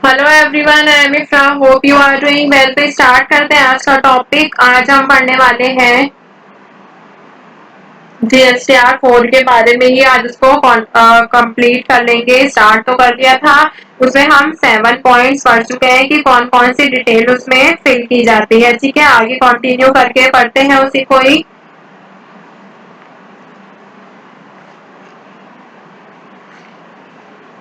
Hello everyone, I am Ifra. Hope you are doing well. तो start करते हैं आज का टॉपिक। आज हम पढ़ने वाले हैं जीएसटीआर 4 के बारे में ही। आज उसको कंप्लीट कर लेंगे। स्टार्ट तो कर दिया था, उसमें हम 7 पॉइंट्स पढ़ चुके हैं कि कौन कौन सी डिटेल उसमें फिल की जाती है। ठीक है, आगे कंटिन्यू करके पढ़ते हैं उसी को ही।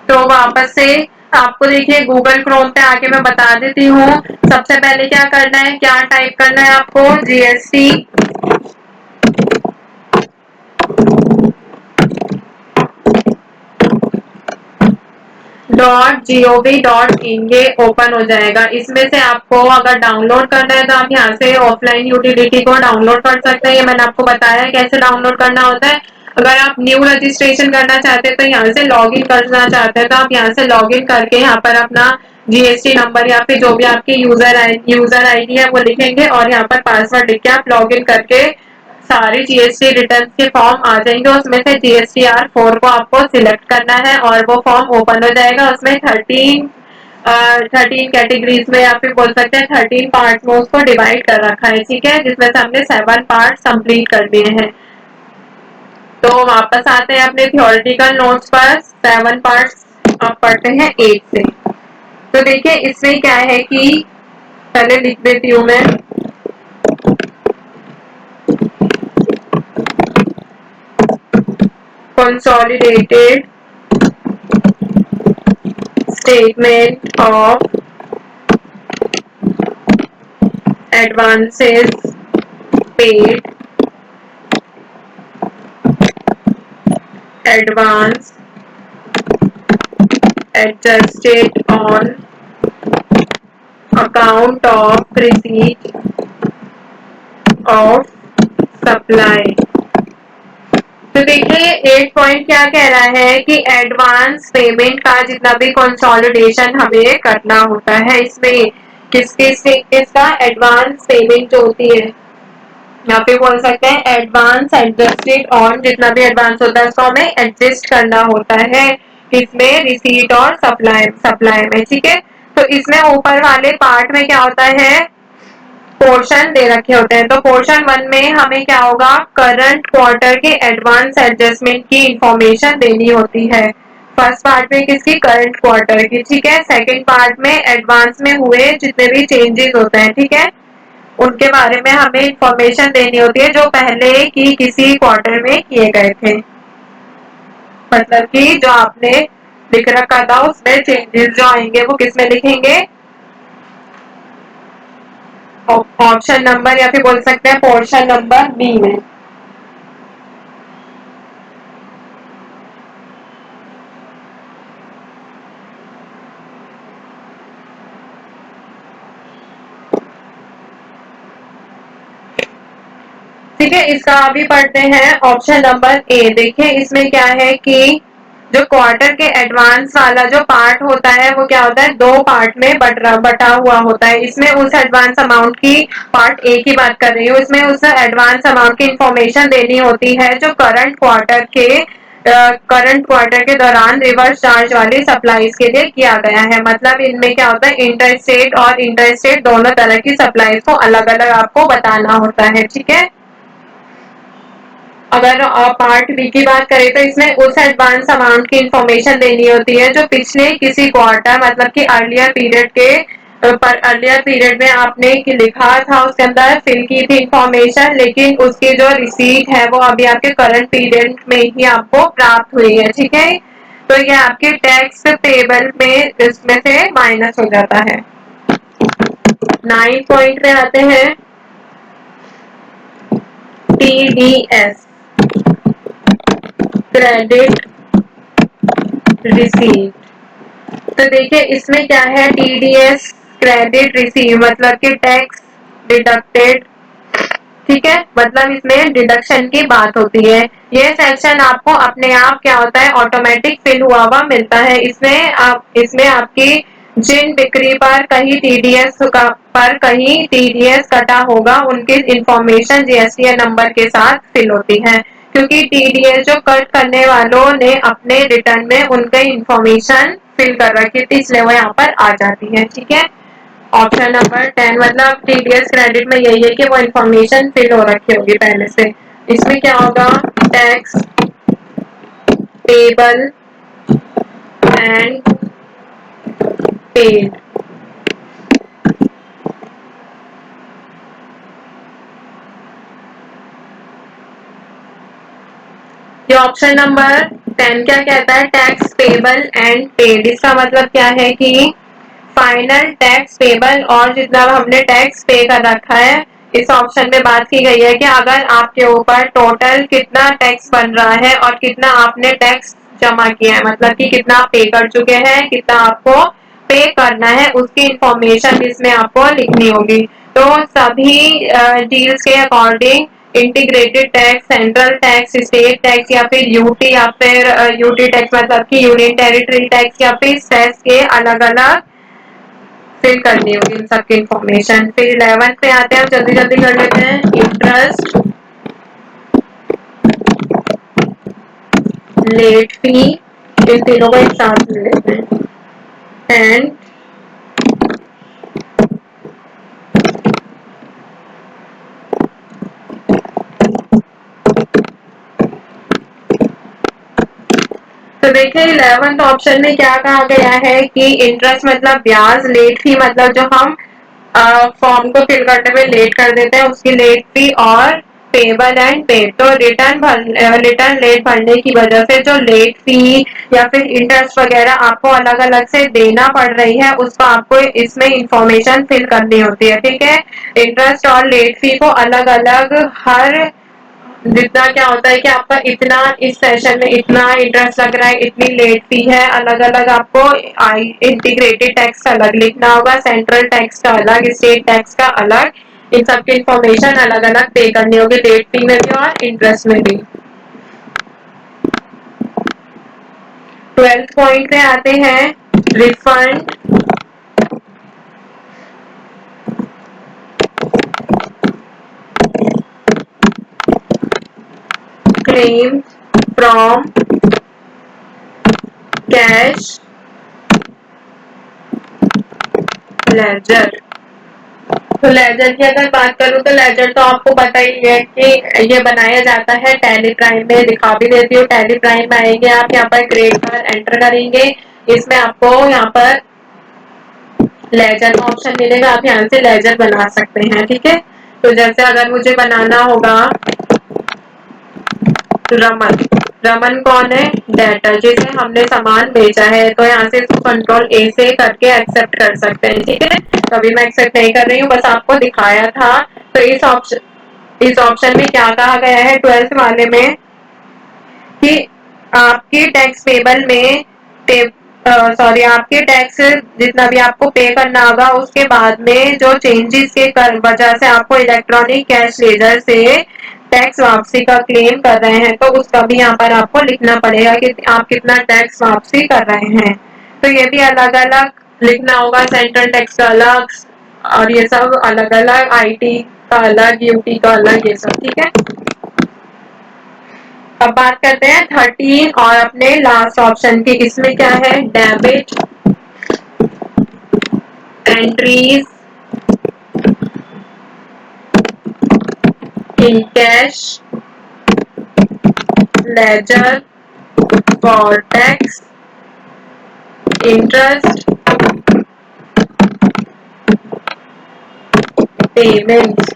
तो वापस से आपको देखिए गूगल क्रोम पे आके मैं बता देती हूँ। सबसे पहले क्या करना है, क्या टाइप करना है आपको, जीएसटी .gov.in ये ओपन हो जाएगा। इसमें से आपको अगर डाउनलोड करना है तो आप यहाँ से ऑफलाइन यूटिलिटी को डाउनलोड कर सकते हैं। ये मैंने आपको बताया है कैसे डाउनलोड करना होता है। अगर आप न्यू रजिस्ट्रेशन करना चाहते हैं तो यहाँ से लॉगिन करना चाहते हैं तो आप यहाँ से लॉगिन करके यहाँ पर अपना जीएसटी नंबर या फिर जो भी आपकी यूजर आईडी है वो लिखेंगे और यहाँ पर पासवर्ड लिख के आप लॉगिन करके सारे जीएसटी रिटर्न के फॉर्म आ जाएंगे। उसमें से GSTR 4 को आपको सिलेक्ट करना है और वो फॉर्म ओपन हो जाएगा। उसमें 13 कैटेगरीज में या फिर बोल सकते हैं 13 पार्ट में उसको डिवाइड कर रखा है। ठीक है, जिसमें से हमने 7 पार्ट कंप्लीट कर दिए हैं। तो वापस आते हैं अपने थियोरेटिकल नोट्स पर। 7 पार्ट्स अब पढ़ते हैं 1 से। तो देखिए इसमें क्या है कि पहले लिख देती हूँ मैं। Consolidated statement of advances paid, advance adjusted on account of receipt of supply। तो देखिए 8 पॉइंट क्या कह रहा है कि एडवांस पेमेंट का जितना भी कंसोलिडेशन हमें करना होता है। इसमें किसका एडवांस पेमेंट जो होती है, यहाँ पे बोल सकते हैं एडवांस एडजस्टेड ऑन, जितना भी एडवांस होता है उसको हमें एडजस्ट करना होता है। इसमें रिसीट और सप्लाई में। ठीक है, तो इसमें ऊपर वाले पार्ट में क्या होता है, पोर्शन दे रखे होते हैं। तो पोर्शन 1 में हमें क्या होगा, करंट क्वार्टर के एडवांस एडजस्टमेंट की इंफॉर्मेशन देनी होती है। फर्स्ट पार्ट में किसकी, करंट क्वार्टर की। ठीक है, सेकंड पार्ट में एडवांस में हुए जितने भी चेंजेस होते हैं, ठीक है, उनके बारे में हमें इंफॉर्मेशन देनी होती है जो पहले की किसी क्वार्टर में किए गए थे। मतलब कि जो आपने लिख रखा था उसमें चेंजेस जो आएंगे वो किसमें लिखेंगे, ऑप्शन नंबर या फिर बोल सकते हैं पोर्शन नंबर बी में। ठीक है, इसका अभी पढ़ते हैं ऑप्शन नंबर ए। देखिए इसमें क्या है कि जो क्वार्टर के एडवांस वाला जो पार्ट होता है वो क्या होता है, 2 पार्ट में बटा हुआ होता है। इसमें उस एडवांस अमाउंट की, पार्ट ए की बात कर रही हूँ, इसमें उस एडवांस अमाउंट की इंफॉर्मेशन देनी होती है जो करंट क्वार्टर के दौरान रिवर्स चार्ज वाली सप्लाईज के लिए किया गया है। मतलब इनमें क्या होता है, इंटर स्टेट और इंटर स्टेट दोनों तरह की सप्लाईज को अलग अलग आपको बताना होता है। ठीक है, अगर पार्ट बी की बात करें तो इसमें उस एडवांस अमाउंट की इंफॉर्मेशन देनी होती है जो पिछले किसी क्वार्टर मतलब कि अर्लियर पीरियड में आपने लिखा था, उसके अंदर फिल की थी इंफॉर्मेशन, लेकिन उसकी जो रिसीट है वो अभी आपके करंट पीरियड में ही आपको प्राप्त हुई है। ठीक है, तो ये आपके टैक्स पेबल में इसमें से माइनस हो जाता है। 9 पॉइंट में आते हैं TDS, क्रेडिट रिसीव। तो देखिए इसमें क्या है, TDS क्रेडिट रिसीव मतलब कि टैक्स डिडक्टेड। ठीक है, मतलब इसमें डिडक्शन की बात होती है। ये सेक्शन आपको अपने आप क्या होता है, ऑटोमेटिक फिल हुआ मिलता है। इसमें आपकी जिन बिक्री पर कहीं टीडीएस कटा होगा उनकी इंफॉर्मेशन जीएसटीआर नंबर के साथ फिल होती है, क्योंकि टीडीएस जो कट करने वालों ने अपने रिटर्न में उनकी इंफॉर्मेशन फिल कर रखी थी, इसलिए वो यहाँ पर आ जाती है। ठीक है, ऑप्शन नंबर 10 मतलब टीडीएस क्रेडिट में यही है कि वो इन्फॉर्मेशन फिल हो रखी होगी पहले से। इसमें क्या होगा, टैक्स पेबल एंड पेड। ये ऑप्शन नंबर 10 क्या कहता है, टैक्स पेबल एंड पेड। इसका मतलब क्या है कि फाइनल टैक्स पेबल और जितना हमने टैक्स पे कर रखा है, इस ऑप्शन में बात की गई है कि अगर आपके ऊपर टोटल कितना टैक्स बन रहा है और कितना आपने टैक्स जमा किया है, मतलब कि कितना आप पे कर चुके हैं, कितना आपको पे करना है, उसकी इंफॉर्मेशन इसमें आपको लिखनी होगी। तो सभी डील्स के according integrated tax, central tax, state tax या फिर यूटी या फिर यूटी टैक्स मतलब कि यूनियन टेरिटरी टैक्स या फिर सेस के अलग अलग फिल करनी होगी इन सबकी इंफॉर्मेशन। फिर 11 पे आते हैं, जल्दी जल्दी कर लेते हैं। इंटरेस्ट, लेट फी, इन तीनों को एक साथ ले लेते हैं। एंड तो देखिए 11th ऑप्शन में क्या कहा गया है कि इंटरेस्ट मतलब ब्याज, लेट फी मतलब जो हम फॉर्म को फिल करने में लेट कर देते हैं उसकी लेट फी, और पेबल एंड पेड। तो रिटर्न लेट भरने की वजह से जो लेट फी या फिर इंटरेस्ट वगैरह आपको अलग अलग से देना पड़ रही है, उसको आपको इसमें इंफॉर्मेशन फिल करनी होती है। ठीक है, इंटरेस्ट और लेट फी को अलग अलग हर जितना क्या होता है कि आपका इतना इस सेशन में इतना इंटरेस्ट लग रहा है, इतनी लेट फी है, अलग अलग आपको इंटीग्रेटेड टैक्स का अलग लिखना होगा, सेंट्रल टैक्स का अलग, स्टेट टैक्स का अलग, इन सबकी इंफॉर्मेशन अलग अलग पे करनी होगी, लेट फी में भी और इंटरेस्ट में भी। 12th पॉइंट पे आते हैं, refund claim from cash ledger. तो लेजर की अगर बात करूं तो लेजर तो आपको पता ही है कि ये बनाया जाता है टैली प्राइम में। दिखा भी देती हूँ, टैली प्राइम में आएंगे आप, यहाँ पर ग्रेड पर एंटर करेंगे, इसमें आपको यहाँ पर लेजर का ऑप्शन मिलेगा, आप यहाँ से लेजर बना सकते हैं। ठीक है, तो जैसे अगर मुझे बनाना होगा रमन, रमन कौन है, डेटर, जिसे हमने सामान बेचा है, तो यहाँ से इसको कंट्रोल ए से करके एक्सेप्ट कर सकते हैं। ठीक है, कभी मैं एक्सेप्ट नहीं कर रही हूँ, बस आपको दिखाया था। तो इस ऑप्शन में क्या कहा गया है 12th वाले में कि आपके टैक्स पेबल में सॉरी आपके टैक्स जितना भी आपको पे करना होगा, उसके बाद में जो चेंजेस के वजह से आपको इलेक्ट्रॉनिक कैश लेजर से टैक्स वापसी का क्लेम कर रहे हैं, तो उसका भी यहाँ पर आपको लिखना पड़ेगा कि आप कितना टैक्स वापसी कर रहे हैं। तो ये भी अलग अलग लिखना होगा, सेंट्रल टैक्स का अलग और ये सब अलग अलग, आईटी का अलग, यूटी का अलग, ये सब। ठीक है, अब बात करते हैं 13 और अपने लास्ट ऑप्शन की। इसमें क्या है, debit entries in cash ledger for tax interest payment.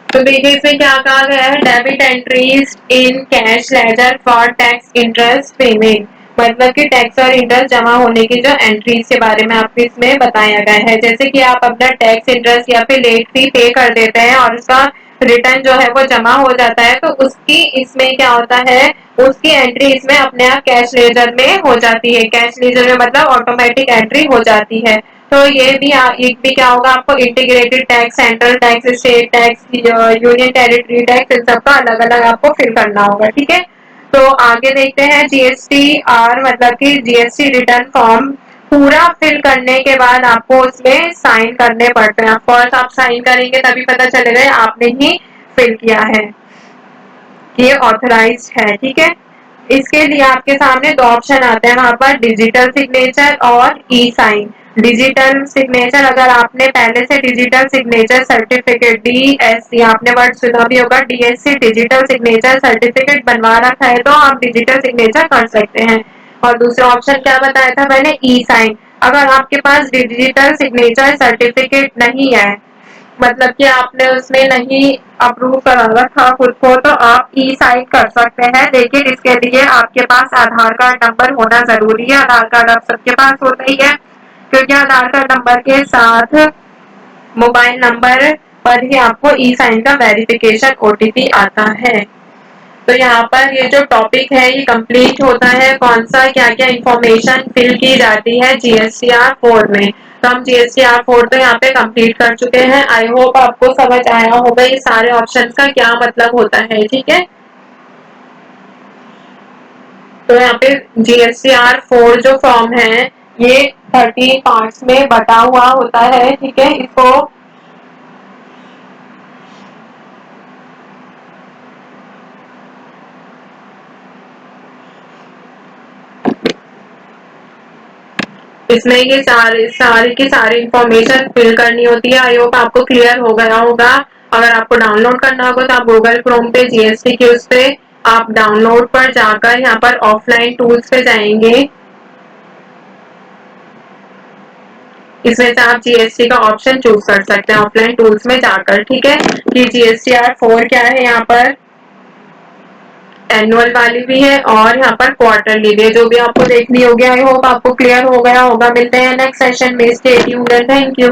तो देखिए इसमें क्या कहा गया है, debit entries in cash ledger for tax interest payment, मतलब कि टैक्स और इंटरेस्ट जमा होने की जो एंट्रीज के बारे में आपको इसमें बताया गया है। जैसे कि आप अपना टैक्स, इंटरेस्ट या फिर लेट फी पे कर देते हैं और उसका रिटर्न जो है वो जमा हो जाता है, तो उसकी इसमें क्या होता है, उसकी एंट्री इसमें अपने आप कैश लेजर में हो जाती है। कैश लेजर में मतलब ऑटोमेटिक एंट्री हो जाती है। तो ये भी क्या होगा, आपको integrated tax, central tax, state tax, union territory tax, इन सबका अलग अलग आपको फिल करना होगा। ठीक है, तो आगे देखते हैं जीएसटी आर मतलब कि जीएसटी रिटर्न फॉर्म पूरा फिल करने के बाद आपको उसमें साइन करने पड़ते हैं। फर्स्ट आप साइन करेंगे तभी पता चलेगा आपने ही फिल किया है, ये ऑथराइज्ड है। ठीक है, इसके लिए आपके सामने दो ऑप्शन आते हैं वहां पर, डिजिटल सिग्नेचर और ई साइन। डिजिटल सिग्नेचर, अगर आपने पहले से डिजिटल सिग्नेचर सर्टिफिकेट डीएससी, आपने वर्ड सुना भी होगा, डीएससी डिजिटल सिग्नेचर सर्टिफिकेट बनवा रखा है तो आप डिजिटल सिग्नेचर कर सकते हैं। और दूसरा ऑप्शन क्या बताया था मैंने, ई साइन। अगर आपके पास डिजिटल सिग्नेचर सर्टिफिकेट नहीं है, मतलब कि आपने उसमें नहीं अप्रूव करा रखा खुद को, तो आप ई साइन कर सकते हैं, लेकिन इसके लिए आपके पास आधार कार्ड नंबर होना जरूरी है। आधार कार्ड आप सबके पास होता ही है, क्योंकि आधार कार्ड नंबर के साथ मोबाइल नंबर पर ही आपको ई साइन का वेरिफिकेशन ओटीपी आता है। तो यहाँ पर ये जो टॉपिक है ये कंप्लीट होता है, कौन सा क्या क्या इंफॉर्मेशन फिल की जाती है जीएसटीआर 4 में। तो हम जीएसटीआर 4 तो यहाँ पे कंप्लीट कर चुके हैं। आई होप आपको समझ आया होगा ये सारे ऑप्शन का क्या मतलब होता है, ठीक है। तो यहाँ पे जीएसटीआर 4 जो फॉर्म है ये 30 पार्ट्स में बटा हुआ होता है, ठीक है। इसको इसमें ये सारी की सारी इंफॉर्मेशन फिल करनी होती है। आई होप आपको क्लियर हो गया होगा। अगर आपको डाउनलोड करना होगा तो आप गूगल क्रोम पे जीएसटी के उस पे आप डाउनलोड पर जाकर यहाँ पर ऑफलाइन टूल्स पे जाएंगे। इसमें से आप जीएसटी का ऑप्शन चूज कर सकते हैं ऑफलाइन टूल्स में जाकर, ठीक है। कि जीएसटीआर 4 क्या है, यहाँ पर एनुअल वाली भी है और यहाँ पर क्वार्टरली भी है, जो भी आपको देखनी होगी। आई होप आपको क्लियर हो गया होगा। मिलते हैं नेक्स्ट सेशन में, stay tuned and thank you.